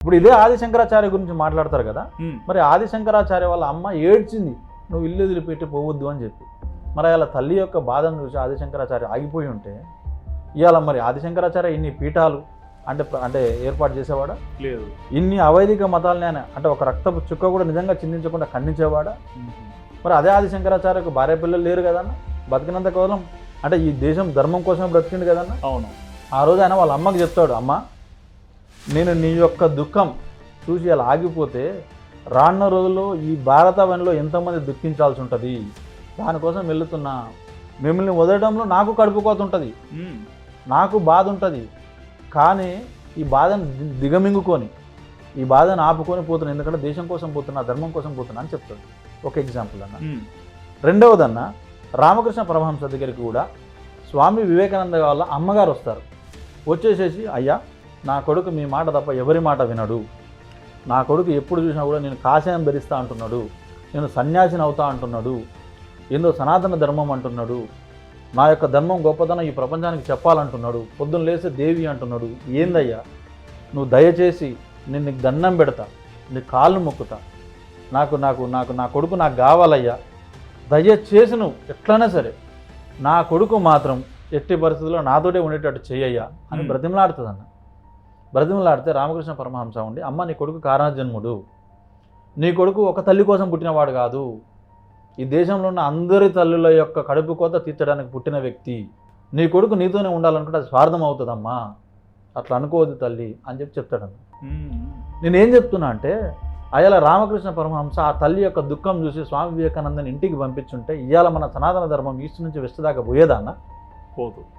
ఇప్పుడు ఇదే ఆదిశంకరాచార్య గురించి మాట్లాడతారు కదా, మరి ఆదిశంకరాచార్య వాళ్ళ అమ్మ ఏడ్చింది నువ్వు ఇల్లు వదిలిపెట్టి పోవద్దు అని చెప్పి. మరి అలా తల్లి యొక్క బాధను చూసి ఆదిశంకరాచార్య ఆగిపోయి ఉంటే ఇవాళ మరి ఆదిశంకరాచార్య ఇన్ని పీఠాలు అంటే ఏర్పాటు చేసేవాడా? లేదు. ఇన్ని అవైదిక మతాలనే అంటే ఒక రక్తపు చుక్క కూడా నిజంగా చిందించకుండా ఖండించేవాడా? మరి అదే ఆదిశంకరాచార్యకు భార్య పిల్లలు లేరు కదన్న, బతికినంత కేవలం అంటే ఈ దేశం ధర్మం కోసమే బ్రతికిండు కదన్న. అవును. ఆ రోజు ఆయన వాళ్ళ అమ్మకి చెప్తాడు, అమ్మ నేను నీ యొక్క దుఃఖం చూసి అలా ఆగిపోతే రానున్న రోజుల్లో ఈ భారతవనిలో ఎంతోమంది దుఃఖించాల్సి ఉంటుంది, దానికోసం వెళుతున్నా. మిమ్మల్ని వదలడంలో నాకు కడుపుకోత ఉంటుంది, నాకు బాధ ఉంటుంది, కానీ ఈ బాధను దిగమింగుకొని ఈ బాధను ఆపుకొని పోతున్నా, ఎందుకంటే దేశం కోసం పోతున్నా, ధర్మం కోసం పోతున్నా అని చెప్తాడు. ఒక ఎగ్జాంపుల్ అన్న. రెండవదన్న, రామకృష్ణ పరమహంస దగ్గరికి కూడా స్వామి వివేకానంద వాళ్ళ అమ్మగారు వస్తారు. వచ్చేసేసి అయ్యా నా కొడుకు మీ మాట తప్ప ఎవరి మాట వినడు, నా కొడుకు ఎప్పుడు చూసినా కూడా నేను కాషాయం ధరిస్తా అంటున్నాడు, నేను సన్యాసిని అవుతా అంటున్నాడు, ఏందో సనాతన ధర్మం అంటున్నాడు, నా యొక్క ధర్మం గొప్పతనం ఈ ప్రపంచానికి చెప్పాలంటున్నాడు, పొద్దున్న లేస్తే దేవి అంటున్నాడు. ఏందయ్యా నువ్వు దయచేసి నేను నీకు దండం పెడతా, నీ కాళ్ళు మొక్కుతా, నాకు నాకు నాకు నా కొడుకు నాకు కావాలయ్యా, దయచేసి నువ్వు ఎట్లయినా సరే నా కొడుకు మాత్రం ఎట్టి పరిస్థితుల్లో నాతోటే ఉండేటట్టు చెయ్యయ్యా అని బ్రతిమలాడుతుందన్న. బ్రతిమలాడితే రామకృష్ణ పరమహంస ఉండి, అమ్మ నీ కొడుకు కారణజన్ముడు, నీ కొడుకు ఒక తల్లి కోసం పుట్టినవాడు కాదు, ఈ దేశంలో ఉన్న అందరి తల్లుల యొక్క కడుపు కోత తీర్చడానికి పుట్టిన వ్యక్తి, నీ కొడుకు నీతోనే ఉండాలనుకుంటే అది స్వార్థం అవుతుందమ్మా, అట్లా అనుకోవద్దు తల్లి అని చెప్పి చెప్తాడన్న. నేనేం చెప్తున్నా అంటే అయ్యాల రామకృష్ణ పరమహంస ఆ తల్లి యొక్క దుఃఖం చూసి స్వామి వివేకానందని ఇంటికి పంపించుంటే ఇవాళ మన సనాతన ధర్మం ఈస్ట్ నుంచి వెస్ట్ దాకా పోయేదా అన్న? పోదు.